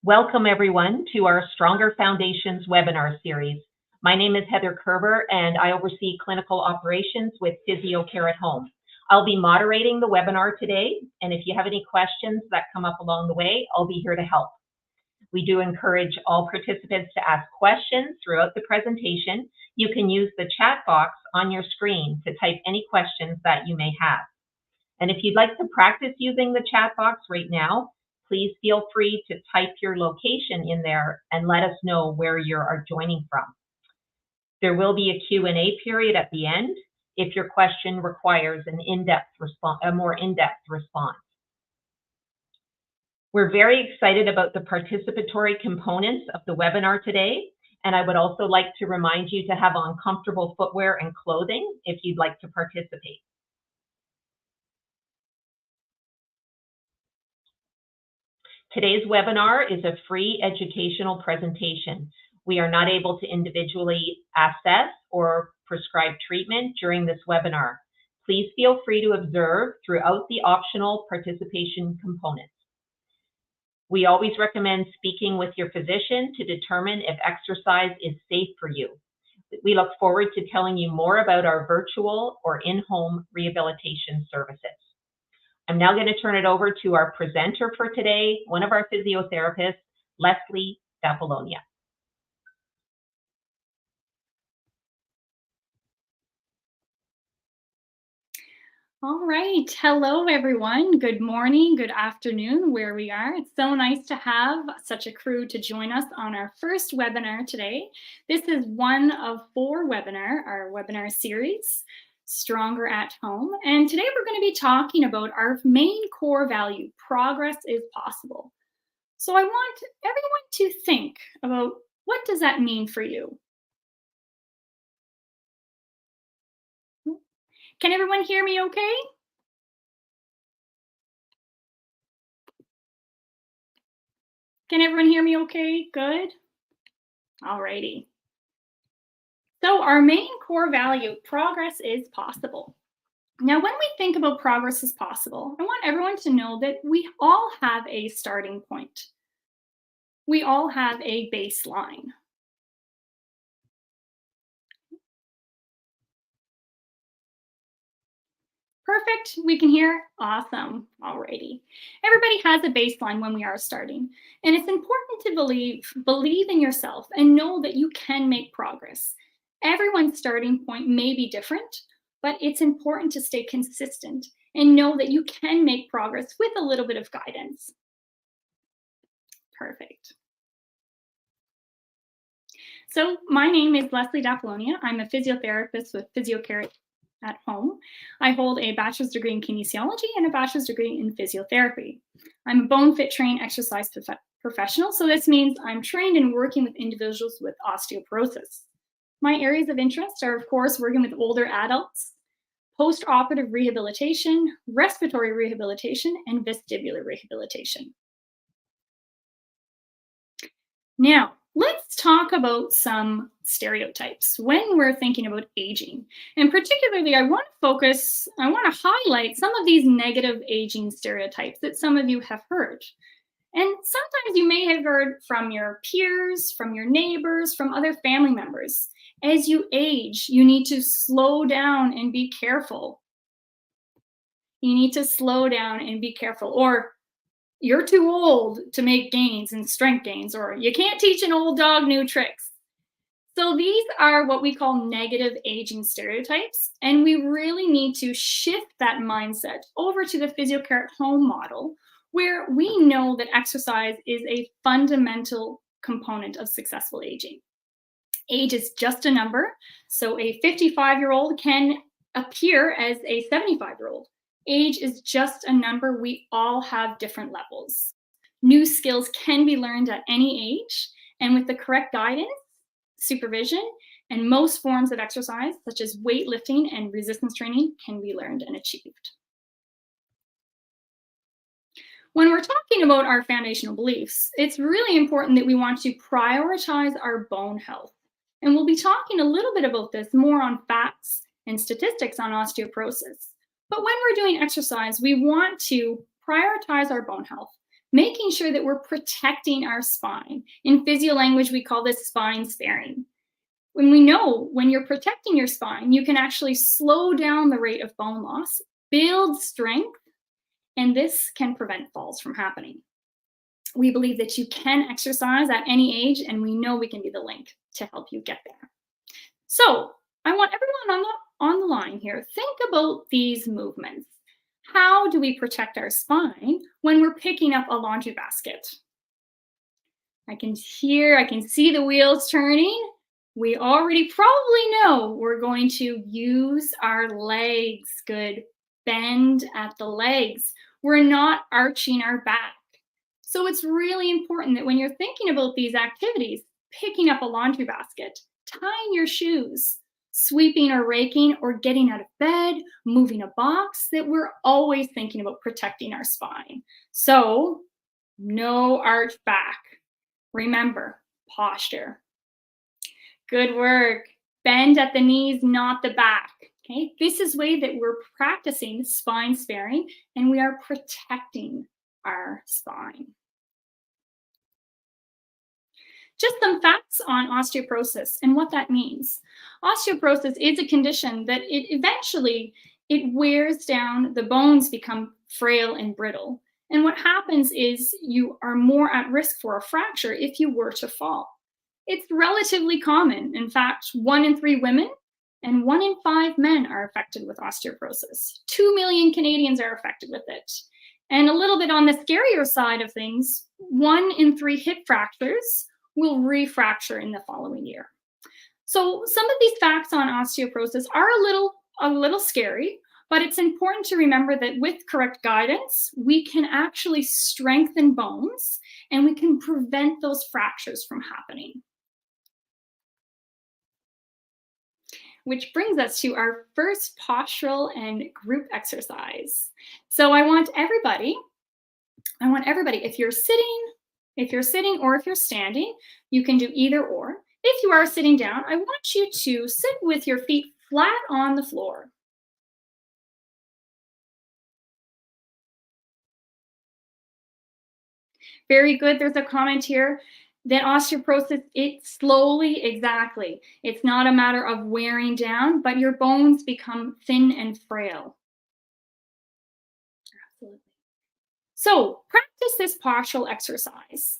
Welcome everyone to our Stronger Foundations webinar series. My name is Heather Kerber and I oversee clinical operations with PhysioCare at Home. I'll be moderating the webinar today, and if you have any questions that come up along the way, I'll be here to help. We do encourage all participants to ask questions throughout the presentation. You can use the chat box on your screen to type any questions that you may have. And if you'd like to practice using the chat box right now, please feel free to type your location in there and let us know where you are joining from. There will be a Q&A period at the end if your question requires an more in-depth response. We're very excited about the participatory components of the webinar today, and I would also like to remind you to have on comfortable footwear and clothing if you'd like to participate. Today's webinar is a free educational presentation. We are not able to individually assess or prescribe treatment during this webinar. Please feel free to observe throughout the optional participation components. We always recommend speaking with your physician to determine if exercise is safe for you. We look forward to telling you more about our virtual or in-home rehabilitation services. I'm now going to turn it over to our presenter for today, one of our physiotherapists, Leslie D'Apollonia. All right. Hello, everyone. Good morning, good afternoon, where we are. It's so nice to have such a crew to join us on our first webinar today. This is one of our webinar series, Stronger at Home. And today we're going to be talking about our main core value, progress is possible. So I want everyone to think about, what does that mean for you? Can everyone hear me okay? Can everyone hear me okay? Good. All righty. So our main core value, progress is possible. Now, when we think about progress is possible, I want everyone to know that we all have a starting point. We all have a baseline. Perfect, we can hear, awesome, alrighty. Everybody has a baseline when we are starting, and it's important to believe in yourself and know that you can make progress. Everyone's starting point may be different, but it's important to stay consistent and know that you can make progress with a little bit of guidance. Perfect. So my name is Leslie D'Apollonia. I'm a physiotherapist with PhysioCare at Home. I hold a bachelor's degree in kinesiology and a bachelor's degree in physiotherapy. I'm a bone fit trained exercise professional, so this means I'm trained in working with individuals with osteoporosis. My areas of interest are, of course, working with older adults, post-operative rehabilitation, respiratory rehabilitation, and vestibular rehabilitation. Now, let's talk about some stereotypes when we're thinking about aging. And particularly, I want to highlight some of these negative aging stereotypes that some of you have heard. And sometimes you may have heard from your peers, from your neighbors, from other family members. As you age, you need to slow down and be careful. You need to slow down and be careful. Or you're too old to make gains and strength gains, or you can't teach an old dog new tricks. So these are what we call negative aging stereotypes, and we really need to shift that mindset over to the PhysioCare at Home model, where we know that exercise is a fundamental component of successful aging. Age is just a number, so a 55-year-old can appear as a 75-year-old. Age is just a number. We all have different levels. New skills can be learned at any age, and with the correct guidance, supervision, and most forms of exercise, such as weightlifting and resistance training, can be learned and achieved. When we're talking about our foundational beliefs, it's really important that we want to prioritize our bone health. And we'll be talking a little bit about this more on facts and statistics on osteoporosis. But when we're doing exercise, we want to prioritize our bone health making sure that we're protecting our spine. In physio language, we call this spine sparing. When we know when you're protecting your spine, you can actually slow down the rate of bone loss, build strength, and this can prevent falls from happening. We believe that you can exercise at any age, and we know we can be the link to help you get there. So I want everyone on the line here, think about these movements. How do we protect our spine when we're picking up a laundry basket? I can see the wheels turning. We already probably know we're going to use our legs. Good. Bend at the legs. We're not arching our back. So it's really important that when you're thinking about these activities, picking up a laundry basket, tying your shoes, sweeping or raking or getting out of bed, moving a box, that we're always thinking about protecting our spine. So no arch back. Remember, posture. Good work. Bend at the knees, not the back. Okay, this is way that we're practicing spine sparing and we are protecting our spine. Just some facts on osteoporosis and what that means. Osteoporosis is a condition that it wears down, the bones become frail and brittle. And what happens is you are more at risk for a fracture if you were to fall. It's relatively common. In fact, 1 in 3 women and 1 in 5 men are affected with osteoporosis. 2 million Canadians are affected with it. And a little bit on the scarier side of things, 1 in 3 hip fractures will refracture in the following year. So some of these facts on osteoporosis are a little scary, but it's important to remember that with correct guidance, we can actually strengthen bones and we can prevent those fractures from happening. Which brings us to our first postural and group exercise. So I want everybody, if you're sitting or if you're standing, you can do either or. If you are sitting down, I want you to sit with your feet flat on the floor. Very good. There's a comment here that osteoporosis, exactly. It's not a matter of wearing down, but your bones become thin and frail. Absolutely. So practice this postural exercise.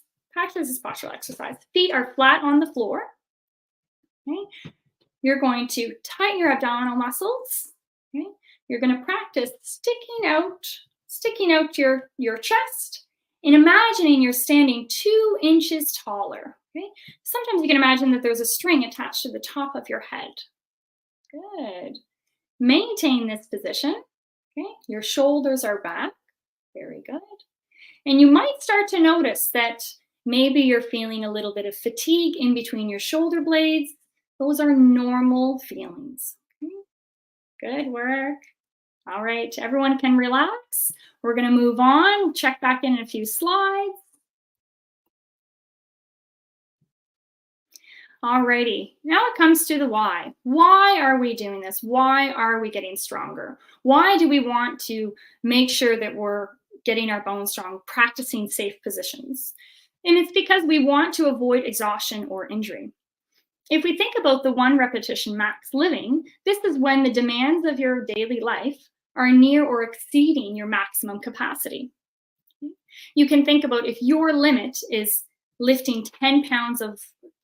Feet are flat on the floor. Okay. You're going to tighten your abdominal muscles. Okay. You're going to practice sticking out your chest and imagining you're standing 2 inches taller. Okay. Sometimes you can imagine that there's a string attached to the top of your head. Good. Maintain this position. Okay. Your shoulders are back. Very good. And you might start to notice that maybe you're feeling a little bit of fatigue in between your shoulder blades. Those are normal feelings. Okay. Good work. All right, everyone can relax. We're going to move on, check back in a few slides. All righty, now it comes to the why. Why are we doing this? Why are we getting stronger? Why do we want to make sure that we're getting our bones strong, practicing safe positions? And it's because we want to avoid exhaustion or injury. If we think about the 1 repetition max living, this is when the demands of your daily life are near or exceeding your maximum capacity. You can think about if your limit is lifting 10 pounds of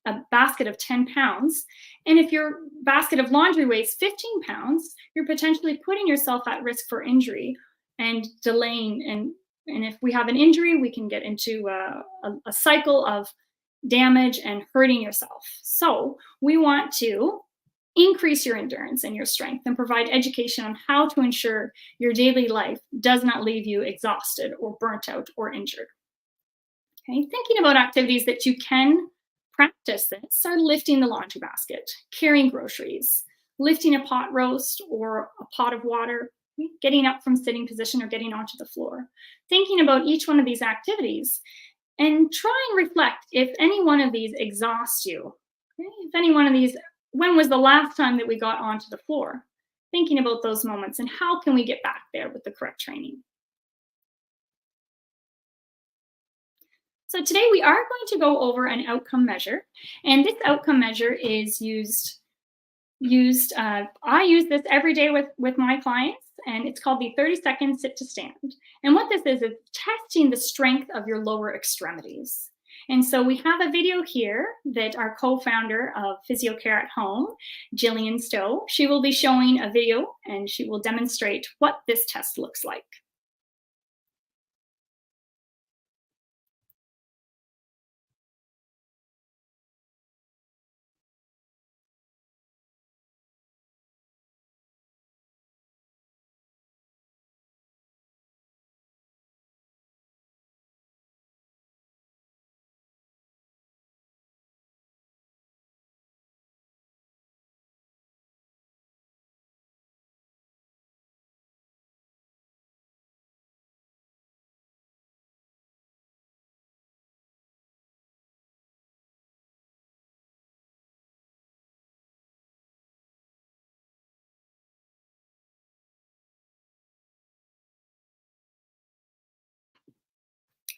a basket of 10 pounds, and if your basket of laundry weighs 15 pounds, you're potentially putting yourself at risk for injury and delaying. And if we have an injury, we can get into a cycle of damage and hurting yourself. So we want to increase your endurance and your strength and provide education on how to ensure your daily life does not leave you exhausted or burnt out or injured. Okay, thinking about activities that you can practice this are lifting the laundry basket, carrying groceries, lifting a pot roast or a pot of water, getting up from sitting position or getting onto the floor. Thinking about each one of these activities and try and reflect if any one of these exhausts you. Okay? If any one of these, when was the last time that we got onto the floor? Thinking about those moments and how can we get back there with the correct training. So today we are going to go over an outcome measure, and this outcome measure is I use this every day with my clients, and it's called the 30-second sit to stand. And what this is testing the strength of your lower extremities. And so we have a video here that our co-founder of PhysioCare at Home, Jillian Stowe, she will be showing a video and she will demonstrate what this test looks like.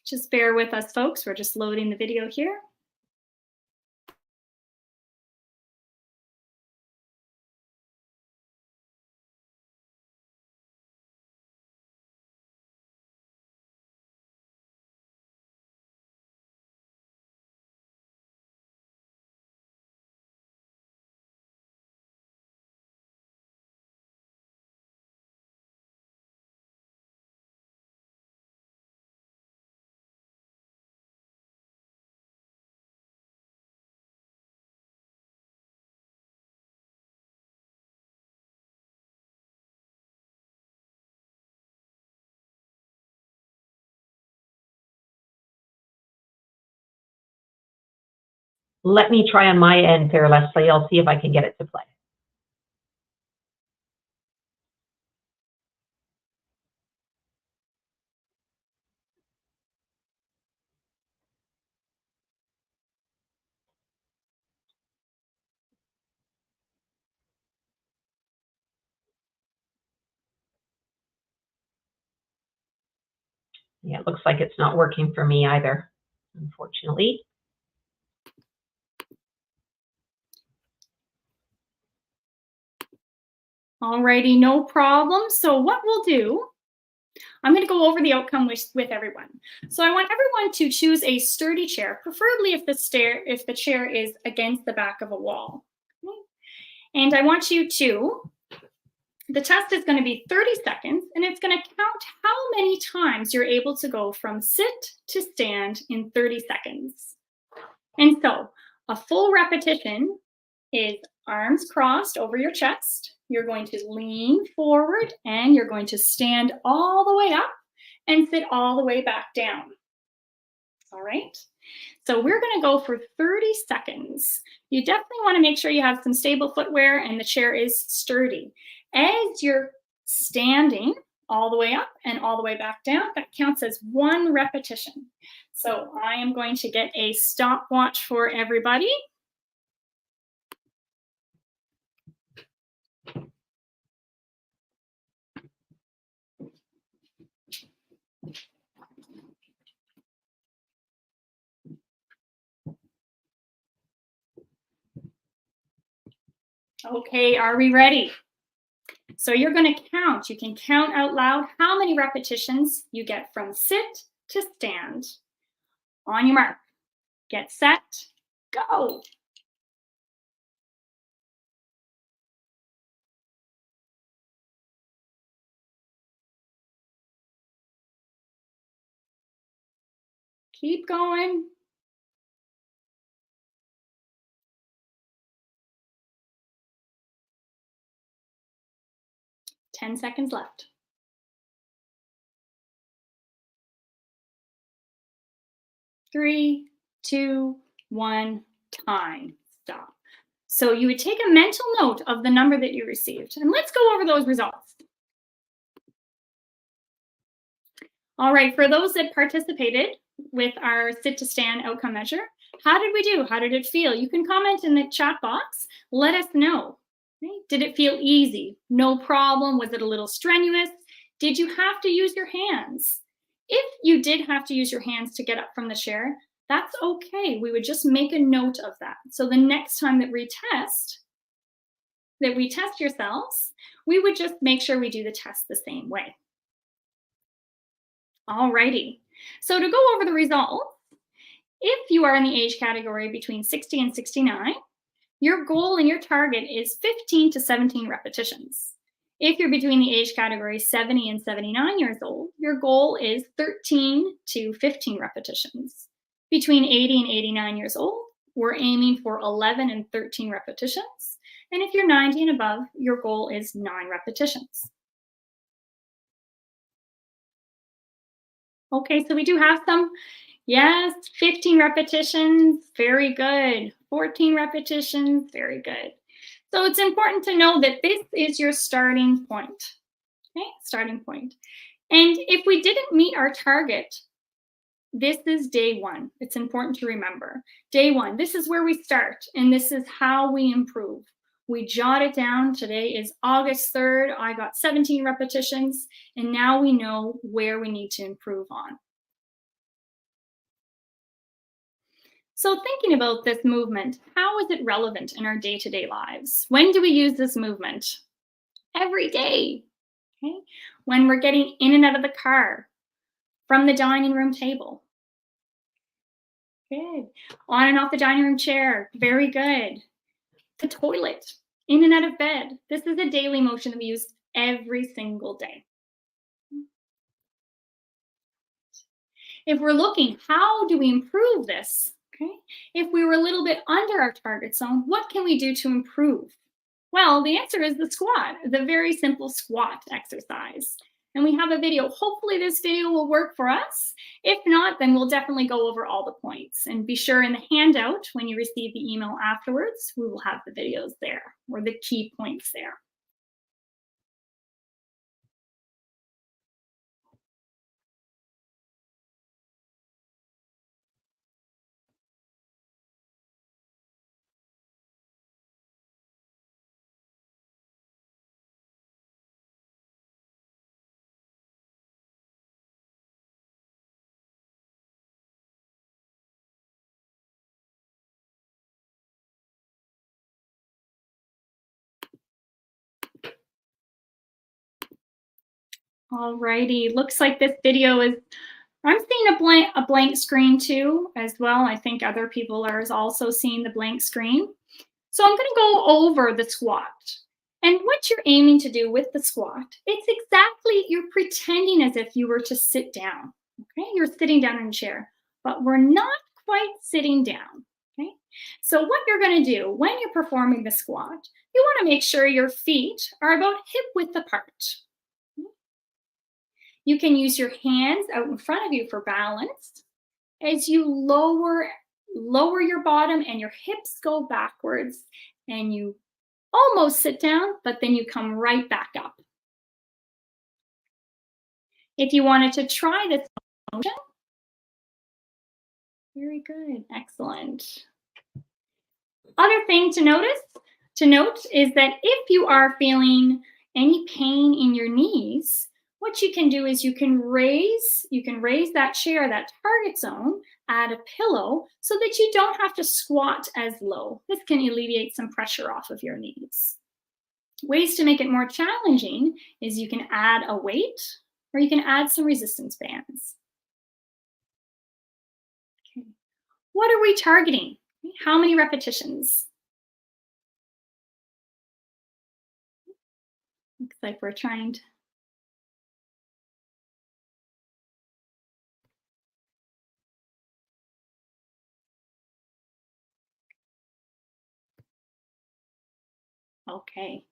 Just bear with us, folks. We're just loading the video here. Let me try on my end there, Leslie. I'll see if I can get it to play. Yeah, it looks like it's not working for me either, unfortunately. Alrighty, no problem. So what we'll do, I'm going to go over the outcome with everyone. So I want everyone to choose a sturdy chair, preferably if the chair is against the back of a wall. Okay? And I want you to, the test is going to be 30 seconds, and it's going to count how many times you're able to go from sit to stand in 30 seconds. And so a full repetition is arms crossed over your chest. You're going to lean forward and you're going to stand all the way up and sit all the way back down. All right. So we're going to go for 30 seconds. You definitely want to make sure you have some stable footwear and the chair is sturdy. As you're standing all the way up and all the way back down, that counts as one repetition. So I am going to get a stopwatch for everybody. Okay, are we ready? So you're going to count. You can count out loud how many repetitions you get from sit to stand. On your mark, get set, go. Keep going. Ten seconds left. 3, 2, 1, time. Stop. So you would take a mental note of the number that you received. And let's go over those results. All right, for those that participated with our sit to stand outcome measure, how did we do? How did it feel? You can comment in the chat box. Let us know. Okay? Did it feel easy? No problem. Was it a little strenuous? Did you have to use your hands? If you did have to use your hands to get up from the chair, That's okay. We would just make a note of that. So the next time that we test yourselves, we would just make sure we do the test the same way. Alrighty. So to go over the results, if you are in the age category between 60 and 69, your goal and your target is 15 to 17 repetitions. If you're between the age category 70 and 79 years old, your goal is 13 to 15 repetitions. Between 80 and 89 years old, we're aiming for 11 and 13 repetitions. And if you're 90 and above, your goal is 9 repetitions. Okay, so we do have some. Yes, 15 repetitions, very good. 14 repetitions, very good. So it's important to know that this is your starting point. Okay, starting point. And if we didn't meet our target, this is day one. It's important to remember. Day one, this is where we start, and this is how we improve. We jot it down. Today is August 3rd. I got 17 repetitions, and now we know where we need to improve on. So thinking about this movement, how is it relevant in our day-to-day lives? When do we use this movement? Every day. Okay? When we're getting in and out of the car, from the dining room table. Good. On and off the dining room chair. Very good. The toilet, in and out of bed. This is a daily motion that we use every single day. If we're looking, how do we improve this? Okay. If we were a little bit under our target zone, what can we do to improve? Well, the answer is the squat, the very simple squat exercise. And we have a video. Hopefully this video will work for us. If not, then we'll definitely go over all the points. And be sure in the handout, when you receive the email afterwards, we will have the videos there, or the key points there. Alrighty, looks like this video is, I'm seeing a blank screen too as well. I think other people are also seeing the blank screen. So I'm going to go over the squat. And what you're aiming to do with the squat, it's exactly, you're pretending as if you were to sit down. Okay, you're sitting down in a chair, but we're not quite sitting down. Okay, so what you're going to do when you're performing the squat, you want to make sure your feet are about hip width apart. You can use your hands out in front of you for balance. As you lower your bottom and your hips go backwards and you almost sit down, but then you come right back up. If you wanted to try this motion, very good, excellent. Other thing to note is that if you are feeling any pain in your knees, what you can do is you can raise that chair, that target zone, add a pillow so that you don't have to squat as low. This can alleviate some pressure off of your knees. Ways to make it more challenging is you can add a weight or you can add some resistance bands. Okay. What are we targeting? How many repetitions? Looks like we're trying to. Okay.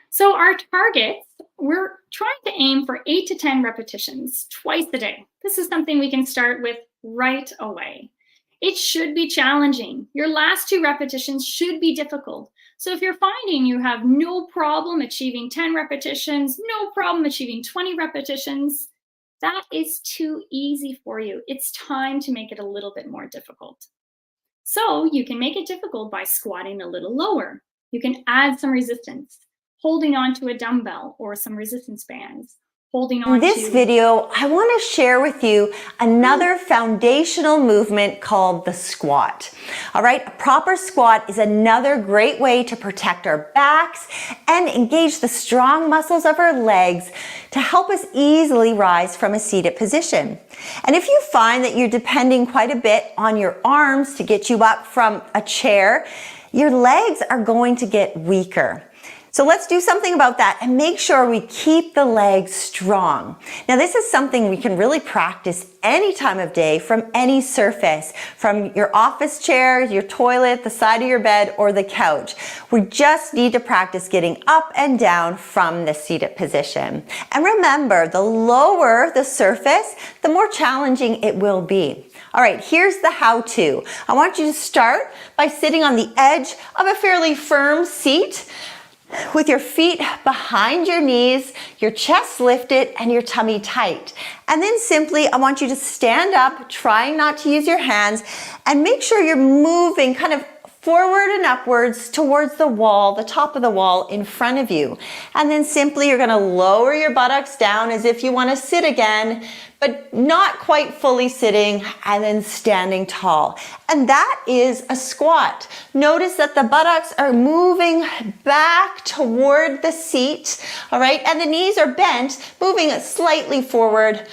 So our targets, we're trying to aim for 8 to 10 repetitions twice a day. This is something we can start with right away. It should be challenging. Your last 2 repetitions should be difficult. So if you're finding you have no problem achieving 10 repetitions, no problem achieving 20 repetitions, that is too easy for you. It's time to make it a little bit more difficult. So you can make it difficult by squatting a little lower. You can add some resistance, holding on to a dumbbell or some resistance bands, holding on In this to. video, I want to share with you another foundational movement called the squat. All right, a proper squat is another great way to protect our backs and engage the strong muscles of our legs to help us easily rise from a seated position. And if you find that you're depending quite a bit on your arms to get you up from a chair, your legs are going to get weaker. So let's do something about that and make sure we keep the legs strong. Now this is something we can really practice any time of day from any surface, from your office chair, your toilet, the side of your bed, or the couch. We just need to practice getting up and down from the seated position. And remember, the lower the surface, the more challenging it will be. All right, here's the how-to. I want you to start by sitting on the edge of a fairly firm seat, with your feet behind your knees, your chest lifted, and your tummy tight. And then simply, I want you to stand up, trying not to use your hands, and make sure you're moving kind of forward and upwards towards the wall, the top of the wall in front of you. And then simply, you're gonna lower your buttocks down as if you wanna sit again, but not quite fully sitting, and then standing tall. And that is a squat. Notice that the buttocks are moving back toward the seat, all right? And the knees are bent, moving slightly forward,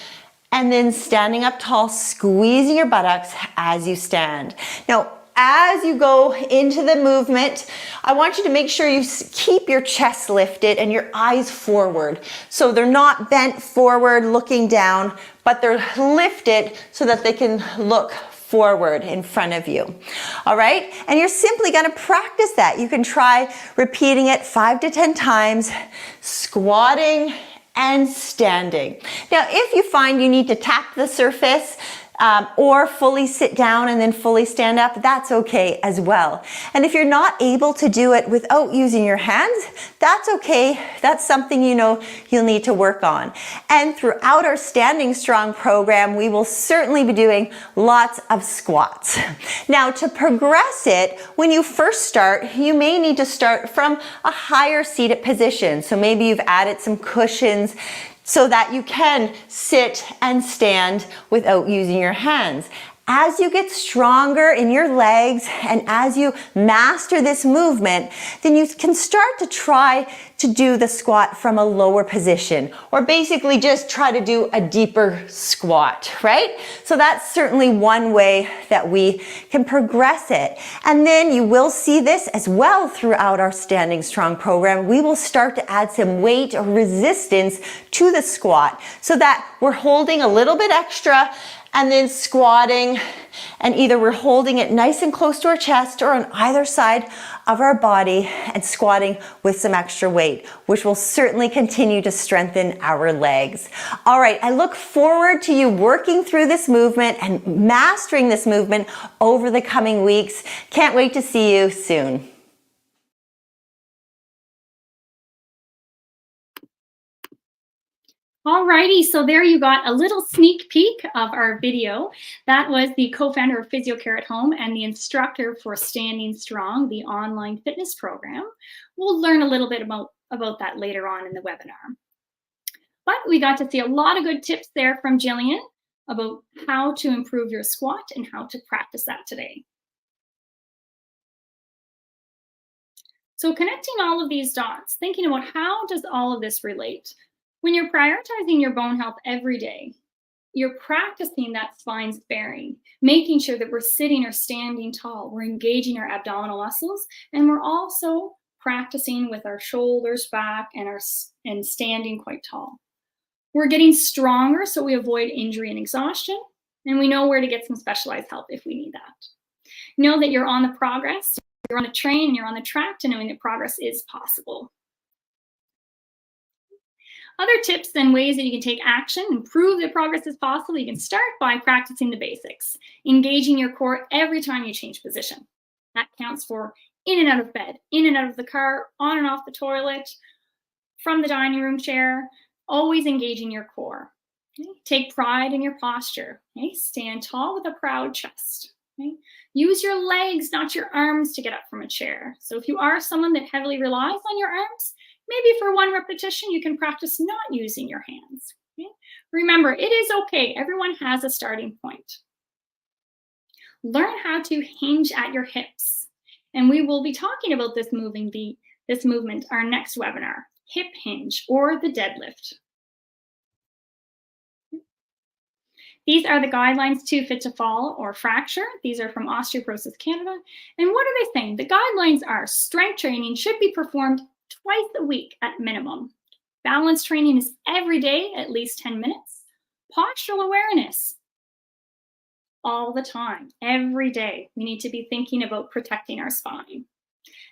and then standing up tall, squeezing your buttocks as you stand. Now, as you go into the movement, I want you to make sure you keep your chest lifted and your eyes forward. So they're not bent forward looking down, but they're lifted so that they can look forward in front of you. All right? And you're simply going to practice that. You can try repeating it 5 to 10 times, squatting and standing. Now, if you find you need to tap the surface, or fully sit down and then fully stand up, that's okay as well. And if you're not able to do it without using your hands, that's okay. That's something you know you'll need to work on. And throughout our Standing Strong program, we will certainly be doing lots of squats. Now, to progress it, when you first start, you may need to start from a higher seated position. So maybe you've added some cushions so that you can sit and stand without using your hands. As you get stronger in your legs and as you master this movement, then you can start to try to do the squat from a lower position, or basically just try to do a deeper squat, right? So that's certainly one way that we can progress it. And then you will see this as well throughout our Standing Strong program. We will start to add some weight or resistance to the squat so that we're holding a little bit extra and then squatting, and either we're holding it nice and close to our chest or on either side of our body and squatting with some extra weight, which will certainly continue to strengthen our legs. All right, I look forward to you working through this movement and mastering this movement over the coming weeks. Can't wait to see you soon. Alrighty, so there you got a little sneak peek of our video. That was the co-founder of PhysioCare at Home and the instructor for Standing Strong, the online fitness program. We'll learn a little bit about that later on in the webinar. But we got to see a lot of good tips there from Jillian about how to improve your squat and how to practice that today. So connecting all of these dots, thinking about how does all of this relate? When you're prioritizing your bone health every day, you're practicing that spine sparing, making sure that we're sitting or standing tall, we're engaging our abdominal muscles, and we're also practicing with our shoulders back and standing quite tall. We're getting stronger so we avoid injury and exhaustion, and we know where to get some specialized help if we need that. Know that you're on the progress, you're on the train, and you're on the track to knowing that progress is possible. Other tips and ways that you can take action and prove that progress is possible, you can start by practicing the basics, engaging your core every time you change position. That counts for in and out of bed, in and out of the car, on and off the toilet, from the dining room chair, always engaging your core. Okay? Take pride in your posture. Okay? Stand tall with a proud chest. Okay? Use your legs, not your arms, to get up from a chair. So if you are someone that heavily relies on your arms, Maybe for one repetition, you can practice not using your hands. Okay? Remember, it is okay. Everyone has a starting point. Learn how to hinge at your hips. And we will be talking about this movement, our next webinar, hip hinge or the deadlift. These are the guidelines to fit to fall or fracture. These are from Osteoporosis Canada. And what are they saying? The guidelines are strength training should be performed twice a week at minimum. Balance training is every day, at least 10 minutes. Postural awareness, all the time, every day. We need to be thinking about protecting our spine.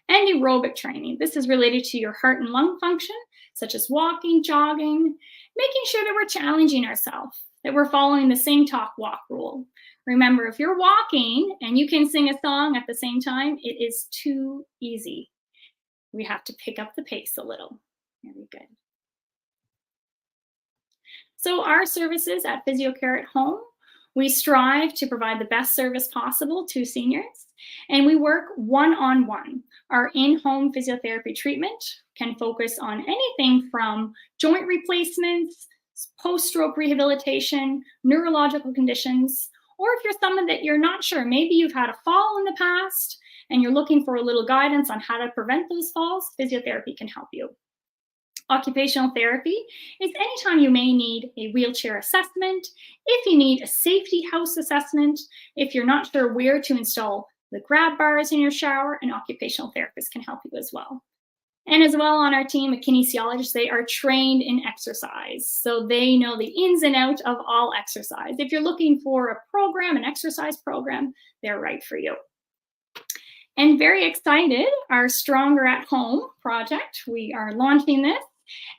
And aerobic training. This is related to your heart and lung function, such as walking, jogging, making sure that we're challenging ourselves, that we're following the sing, talk, walk rule. Remember, if you're walking and you can sing a song at the same time, it is too easy. We have to pick up the pace a little. Very good. So our services at PhysioCare at Home, we strive to provide the best service possible to seniors, and we work one-on-one. Our in-home physiotherapy treatment can focus on anything from joint replacements, post-stroke rehabilitation, neurological conditions, or if you're someone that you're not sure, maybe you've had a fall in the past and you're looking for a little guidance on how to prevent those falls, physiotherapy can help you. Occupational therapy is anytime you may need a wheelchair assessment, if you need a safety house assessment, if you're not sure where to install the grab bars in your shower, an occupational therapist can help you as well. And as well on our team, a kinesiologist, they are trained in exercise. So they know the ins and outs of all exercise. If you're looking for a program, an exercise program, they're right for you. And very excited, our Stronger at Home project, we are launching this.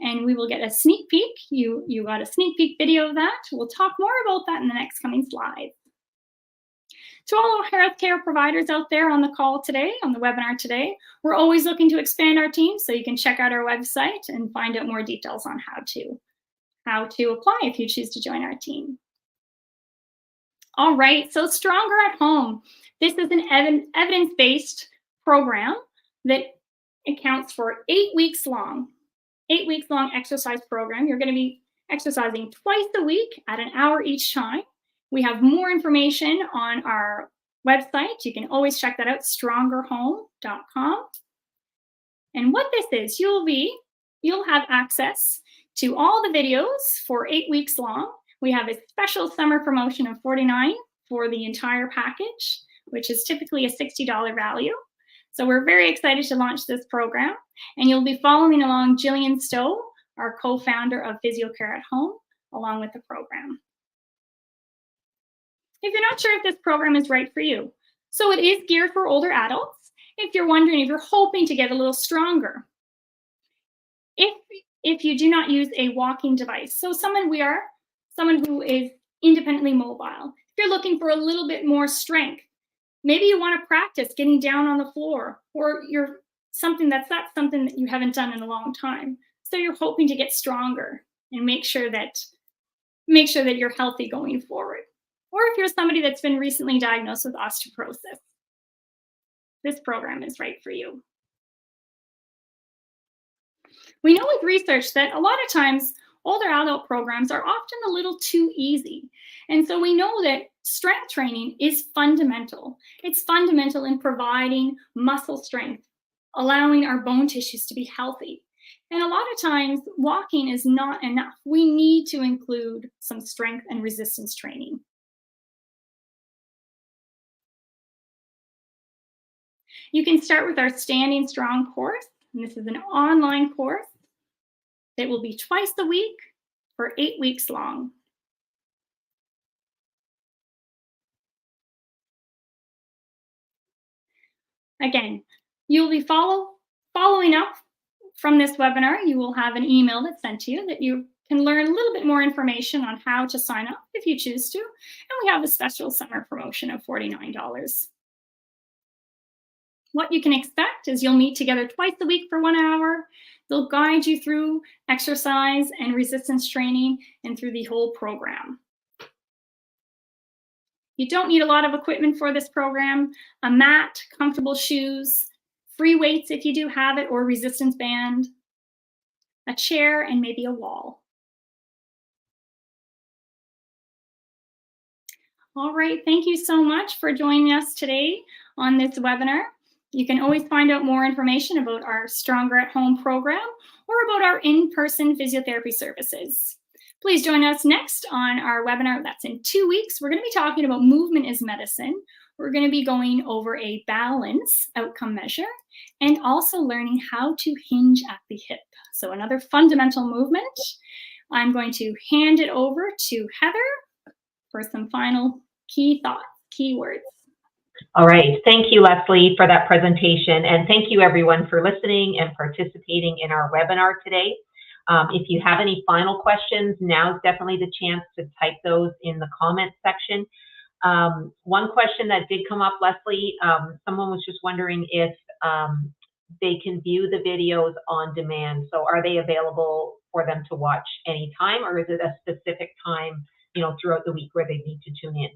And we will get a sneak peek. You got a sneak peek video of that. We'll talk more about that in the next coming slides. To all our healthcare providers out there on the call today, on the webinar today, we're always looking to expand our team, so you can check out our website and find out more details on how to apply if you choose to join our team. All right, so Stronger at Home. This is an evidence-based program that accounts for 8 weeks long. 8 weeks long exercise program. You're going to be exercising twice a week at an hour each time. We have more information on our website. You can always check that out, strongerhome.com. And what this is, you'll have access to all the videos for 8 weeks long. We have a special summer promotion of $49 for the entire package, which is typically a $60 value. So we're very excited to launch this program, and you'll be following along Jillian Stowe, our co-founder of PhysioCare at Home, along with the program. If you're not sure if this program is right for you, so it is geared for older adults. If you're wondering if you're hoping to get a little stronger, if you do not use a walking device, so someone who is independently mobile, if you're looking for a little bit more strength, maybe you want to practice getting down on the floor, or that's something that you haven't done in a long time. So you're hoping to get stronger and make sure that you're healthy going forward. Or if you're somebody that's been recently diagnosed with osteoporosis, this program is right for you. We know with research that a lot of times older adult programs are often a little too easy. And so we know that strength training is fundamental. It's fundamental in providing muscle strength, allowing our bone tissues to be healthy. And a lot of times walking is not enough. We need to include some strength and resistance training. You can start with our Standing Strong course, and this is an online course that will be twice a week for 8 weeks long. Again, you'll be following up from this webinar. You will have an email that's sent to you that you can learn a little bit more information on how to sign up if you choose to. And we have a special summer promotion of $49. What you can expect is you'll meet together twice a week for 1 hour. They'll guide you through exercise and resistance training and through the whole program. You don't need a lot of equipment for this program. A mat, comfortable shoes, free weights if you do have it, or resistance band. a chair, and maybe a wall. All right, thank you so much for joining us today on this webinar. You can always find out more information about our Stronger at Home program or about our in-person physiotherapy services. Please join us next on our webinar. That's in 2 weeks. We're going to be talking about movement is medicine. We're going to be going over a balance outcome measure and also learning how to hinge at the hip. So another fundamental movement. I'm going to hand it over to Heather for some final key thoughts, key words. All right. Thank you, Leslie, for that presentation. And thank you, everyone, for listening and participating in our webinar today. If you have any final questions, now is definitely the chance to type those in the comments section. One question that did come up, Leslie, someone was just wondering if they can view the videos on demand. So are they available for them to watch anytime, or is it a specific time, throughout the week where they need to tune in?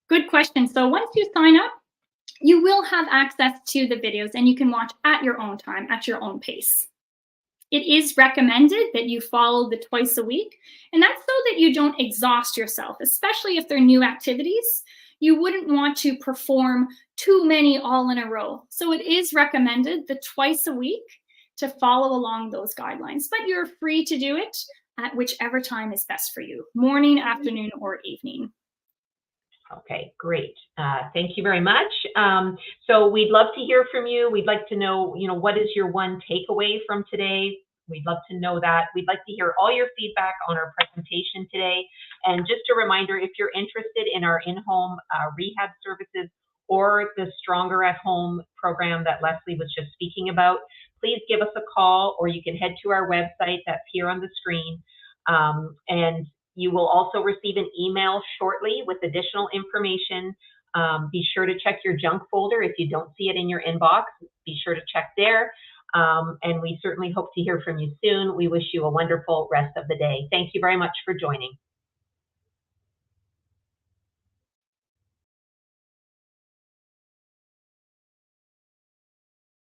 Good question. So once you sign up, you will have access to the videos and you can watch at your own time, at your own pace. It is recommended that you follow the twice a week, and that's so that you don't exhaust yourself, especially if they're new activities. You wouldn't want to perform too many all in a row. So it is recommended the twice a week to follow along those guidelines, but you're free to do it at whichever time is best for you, morning, afternoon, or evening. Okay, great. Thank you very much. So we'd love to hear from you. We'd like to know, what is your one takeaway from today? We'd love to know that. We'd like to hear all your feedback on our presentation today. And just a reminder, if you're interested in our in-home rehab services or the Stronger at Home program that Leslie was just speaking about, please give us a call, or you can head to our website that's here on the screen. And you will also receive an email shortly with additional information. Be sure to check your junk folder if you don't see it in your inbox. Be sure to check there. And we certainly hope to hear from you soon. We wish you a wonderful rest of the day. Thank you very much for joining.